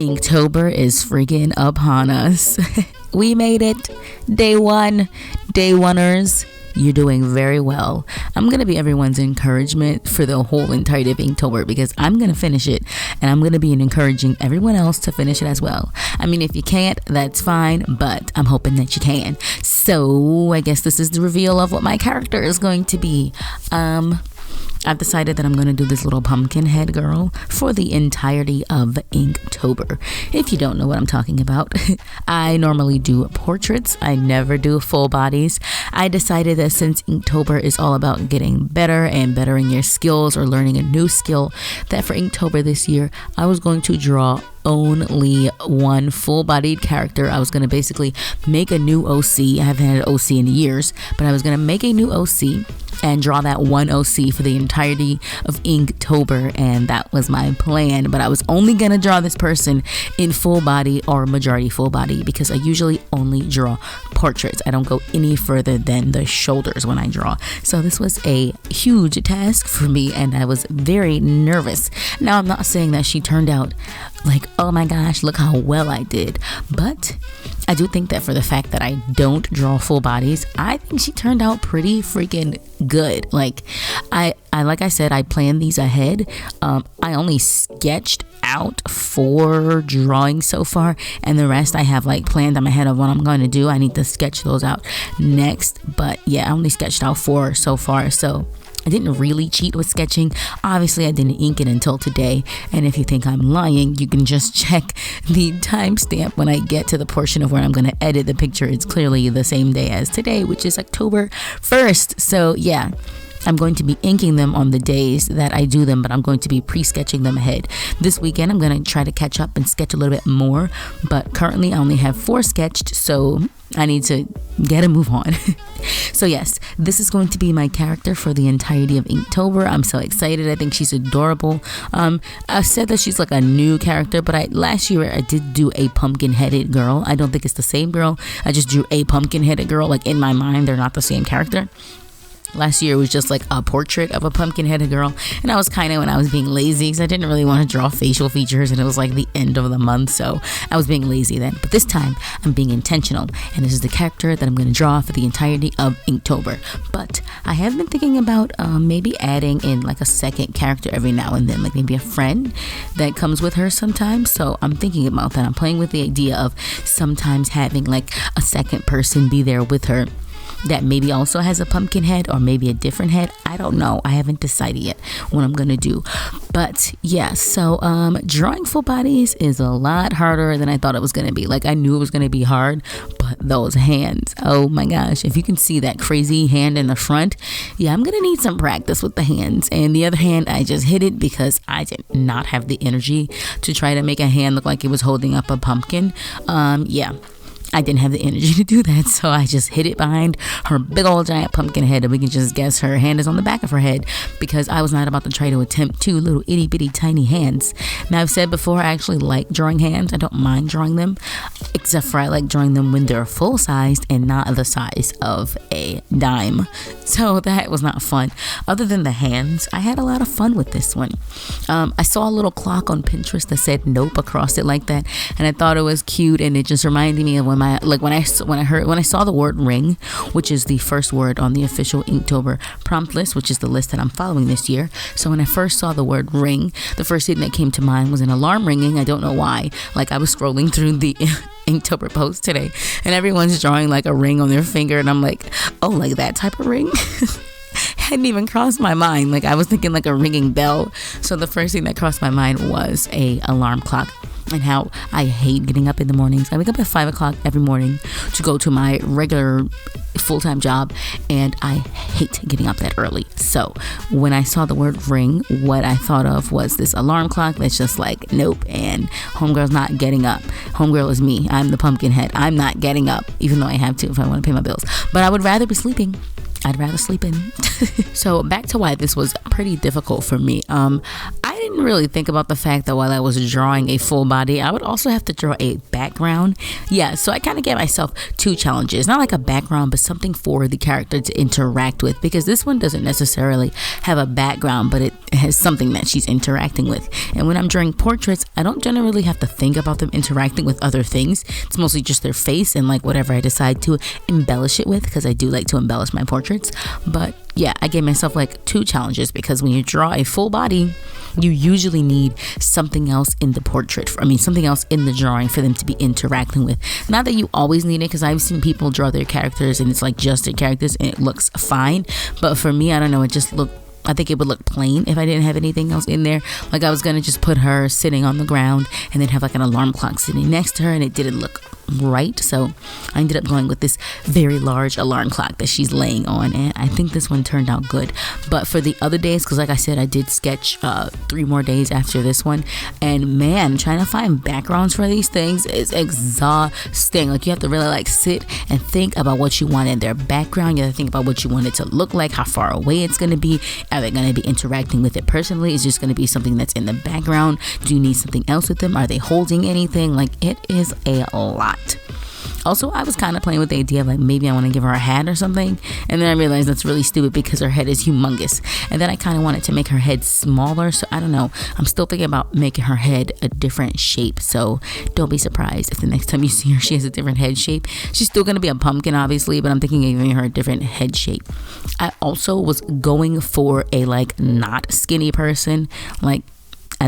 Inktober is freaking upon us. We made it. Day one. Day oneers. You're doing very well. I'm going to be everyone's encouragement for the whole entirety of Inktober because I'm going to finish it and I'm going to be encouraging everyone else to finish it as well. I mean, if you can't, that's fine, but I'm hoping that you can. So I guess this is the reveal of what my character is going to be. I've decided that I'm going to do this little pumpkin head girl for the entirety of Inktober. If you don't know what I'm talking about, I normally do portraits. I never do full bodies. I decided that since Inktober is all about getting better and bettering your skills or learning a new skill, that for Inktober this year, I was going to draw only one full-bodied character. I was going to basically make a new OC. I haven't had an OC in years, but I was going to make a new OC and draw that one OC for the entirety of Inktober, and that was my plan. But I was only going to draw this person in full body or majority full body because I usually only draw portraits. I don't go any further than the shoulders when I draw. So this was a huge task for me and I was very nervous. Now, I'm not saying that she turned out like, oh my gosh, look how well I did. But I do think that for the fact that I don't draw full bodies, I think she turned out pretty freaking good. Like I said, I planned these ahead. I only sketched out 4 drawings so far, and the rest I have like planned. I'm ahead of what I'm going to do. I need to sketch those out next. But yeah, I only sketched out 4 so far. So I didn't really cheat with sketching. Obviously, I didn't ink it until today. And if you think I'm lying, you can just check the timestamp when I get to the portion of where I'm going to edit the picture. It's clearly the same day as today, which is October 1st. So yeah, I'm going to be inking them on the days that I do them, but I'm going to be pre-sketching them ahead. This weekend, I'm going to try to catch up and sketch a little bit more. But currently, I only have 4 sketched, so I need to get a move on. So yes, this is going to be my character for the entirety of Inktober. I'm so excited. I think she's adorable. I said that she's like a new character, but last year I did do a pumpkin-headed girl. I don't think it's the same girl. I just drew a pumpkin-headed girl. Like in my mind, they're not the same character. Last year was just like a portrait of a pumpkin-headed girl, and I was kind of when I was being lazy because I didn't really want to draw facial features, and it was like the end of the month, so I was being lazy then. But this time I'm being intentional, and this is the character that I'm going to draw for the entirety of Inktober. But I have been thinking about maybe adding in like a second character every now and then, like maybe a friend that comes with her sometimes. So I'm thinking about that. I'm playing with the idea of sometimes having like a second person be there with her that maybe also has a pumpkin head or maybe a different head. I don't know. I haven't decided yet what I'm gonna do. But yeah, so drawing full bodies is a lot harder than I thought it was gonna be. Like I knew it was gonna be hard, but those hands, oh my gosh, if you can see that crazy hand in the front, yeah, I'm gonna need some practice with the hands. And the other hand, I just hid it because I did not have the energy to try to make a hand look like it was holding up a pumpkin. Yeah, I didn't have the energy to do that, so I just hid it behind her big old giant pumpkin head, and we can just guess her hand is on the back of her head because I was not about to try to attempt 2 little itty bitty tiny hands. Now, I've said before, I actually like drawing hands. I don't mind drawing them, except for I like drawing them when they're full sized and not the size of a dime. So that was not fun. Other than the hands, I had a lot of fun with this one. I saw a little clock on Pinterest that said nope across it like that, and I thought it was cute, and it just reminded me of when I saw the word ring, which is the first word on the official Inktober prompt list, which is the list that I'm following this year. So when I first saw the word ring, the first thing that came to mind was an alarm ringing. I don't know why. Like I was scrolling through the Inktober post today and everyone's drawing like a ring on their finger, and I'm like, oh, like that type of ring? Hadn't even crossed my mind. Like I was thinking like a ringing bell. So the first thing that crossed my mind was a alarm clock, and how I hate getting up in the mornings. I wake up at 5 o'clock every morning to go to my regular full-time job, and I hate getting up that early. So when I saw the word ring, what I thought of was this alarm clock that's just like, nope, and homegirl's not getting up. Homegirl is me. I'm the pumpkin head. I'm not getting up, even though I have to if I want to pay my bills. But I would rather be sleeping. I'd rather sleep in. So back to why this was pretty difficult for me. I didn't really think about the fact that while I was drawing a full body, I would also have to draw a background. Yeah, so I kind of gave myself 2 challenges, not like a background, but something for the character to interact with, because this one doesn't necessarily have a background, but it has something that she's interacting with. And when I'm drawing portraits, I don't generally have to think about them interacting with other things. It's mostly just their face and like whatever I decide to embellish it with, because I do like to embellish my portraits. But yeah, I gave myself like 2 challenges, because when you draw a full body, you usually need something else in the portrait, something else in the drawing for them to be interacting with. Not that you always need it, because I've seen people draw their characters and it's like just their characters and it looks fine. But for me, I don't know, I think it would look plain if I didn't have anything else in there. Like I was gonna just put her sitting on the ground and then have like an alarm clock sitting next to her, and it didn't look right. So I ended up going with this very large alarm clock that she's laying on, and I think this one turned out good. But for the other days, because like I said, I did sketch 3 more days after this one, and man, trying to find backgrounds for these things is exhausting. Like you have to really like sit and think about what you want in their background. You have to think about what you want it to look like, how far away it's going to be. Are they going to be interacting with it personally? Is just going to be something that's in the background? Do you need something else with them? Are they holding anything? Like it is a lot. Also, I was kind of playing with the idea of like maybe I want to give her a hat or something, and then I realized that's really stupid because her head is humongous, and then I kind of wanted to make her head smaller. So I don't know, I'm still thinking about making her head a different shape, so don't be surprised if the next time you see her she has a different head shape. She's still going to be a pumpkin obviously, but I'm thinking of giving her a different head shape. I also was going for a like not skinny person, like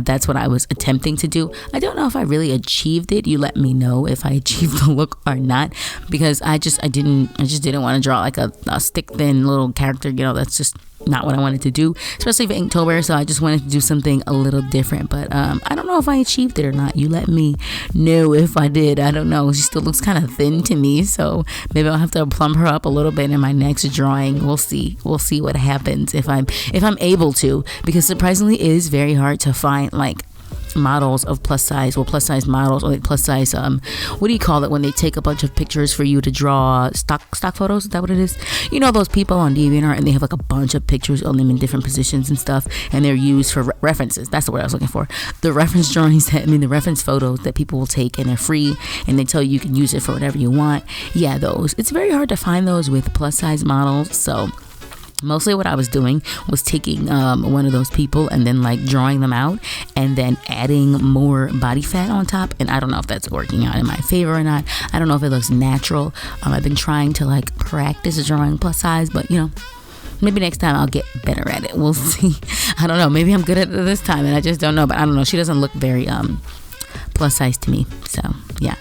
that's what I was attempting to do. I don't know if I really achieved it. You let me know if I achieved the look or not, because I just didn't want to draw like a stick thin little character. That's just not what I wanted to do, especially for Inktober. So I just wanted to do something a little different, but I don't know if I achieved it or not. You let me know if I did. I don't know. She still looks kind of thin to me, so maybe I'll have to plump her up a little bit in my next drawing. We'll see what happens if I'm able to, because surprisingly it is very hard to find like models of plus size models, or like plus size what do you call it when they take a bunch of pictures for you to draw stock photos? Is that what it is? Those people on DeviantArt, and they have like a bunch of pictures on them in different positions and stuff, and they're used for references. That's the word I was looking for. The reference drawings the reference photos that people will take, and they're free, and they tell you can use it for whatever you want. Yeah, those. It's very hard to find those with plus size models. So mostly what I was doing was taking one of those people and then like drawing them out and then adding more body fat on top. And I don't know if that's working out in my favor or not. I don't know if it looks natural. I've been trying to like practice drawing plus size, but maybe next time I'll get better at it. We'll see. I don't know. Maybe I'm good at it this time and I just don't know. But I don't know. She doesn't look very plus size to me. So yeah,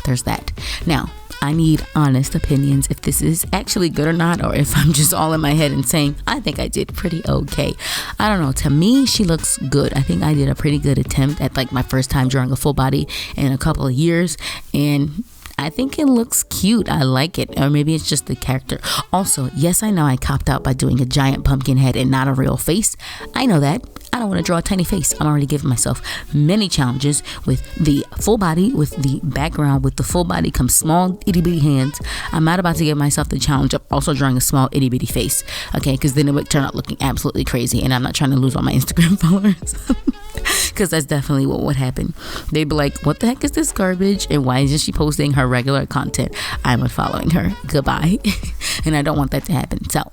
there's that. Now, I need honest opinions if this is actually good or not, or if I'm just all in my head and saying, I think I did pretty okay. I don't know. To me, she looks good. I think I did a pretty good attempt at like my first time drawing a full body in a couple of years, and I think it looks cute. I like it. Or maybe it's just the character. Also, yes, I know I copped out by doing a giant pumpkin head and not a real face. I know that. I don't want to draw a tiny face. I'm already giving myself many challenges with the full body, with the background. With the full body comes small itty bitty hands. I'm not about to give myself the challenge of also drawing a small itty bitty face, okay? Because then it would turn out looking absolutely crazy, and I'm not trying to lose all my Instagram followers. Because that's definitely what would happen. They'd be like, what the heck is this garbage? And why isn't she posting her regular content? I'm unfollowing her. Goodbye. And I don't want that to happen. So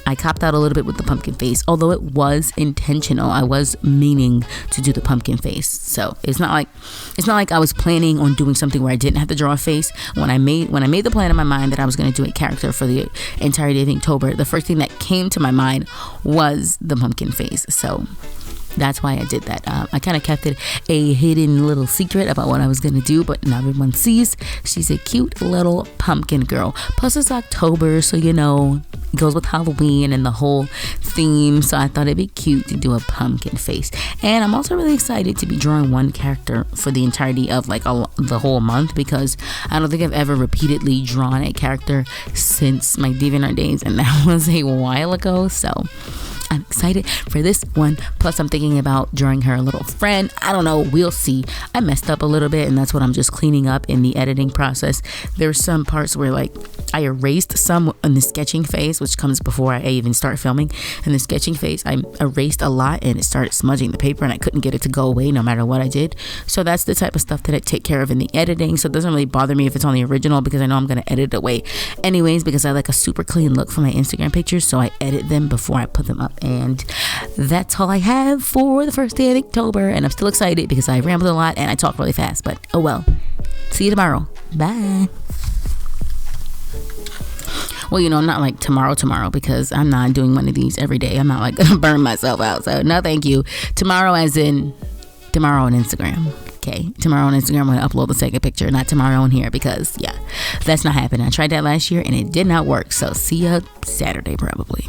I copped out a little bit with the pumpkin face, although it was intentional. I was meaning to do the pumpkin face. So it's not like I was planning on doing something where I didn't have to draw a face. When I made the plan in my mind that I was going to do a character for the entirety of Inktober, the first thing that came to my mind was the pumpkin face. So that's why I did that. I kind of kept it a hidden little secret about what I was going to do, but now everyone sees she's a cute little pumpkin girl. Plus it's October, so it goes with Halloween and the whole theme, so I thought it'd be cute to do a pumpkin face. And I'm also really excited to be drawing one character for the entirety of the whole month, because I don't think I've ever repeatedly drawn a character since my DeviantArt days, and that was a while ago. So I'm excited for this one. Plus, I'm thinking about drawing her a little friend. I don't know. We'll see. I messed up a little bit, and that's what I'm just cleaning up in the editing process. There's some parts where like I erased some in the sketching phase, which comes before I even start filming. In the sketching phase, I erased a lot and it started smudging the paper and I couldn't get it to go away no matter what I did. So that's the type of stuff that I take care of in the editing. So it doesn't really bother me if it's on the original because I know I'm going to edit it away anyways, because I like a super clean look for my Instagram pictures. So I edit them before I put them up. And that's all I have for the first day of Inktober. And I'm still excited because I rambled a lot and I talk really fast, but oh well. See you tomorrow. Bye. Well, you know, not like tomorrow because I'm not doing one of these every day. I'm not like gonna burn myself out. So no, thank you. Tomorrow as in tomorrow on Instagram. Okay, tomorrow on Instagram I'm gonna upload the second picture, not tomorrow on here because yeah, that's not happening. I tried that last year and it did not work. So see ya Saturday probably.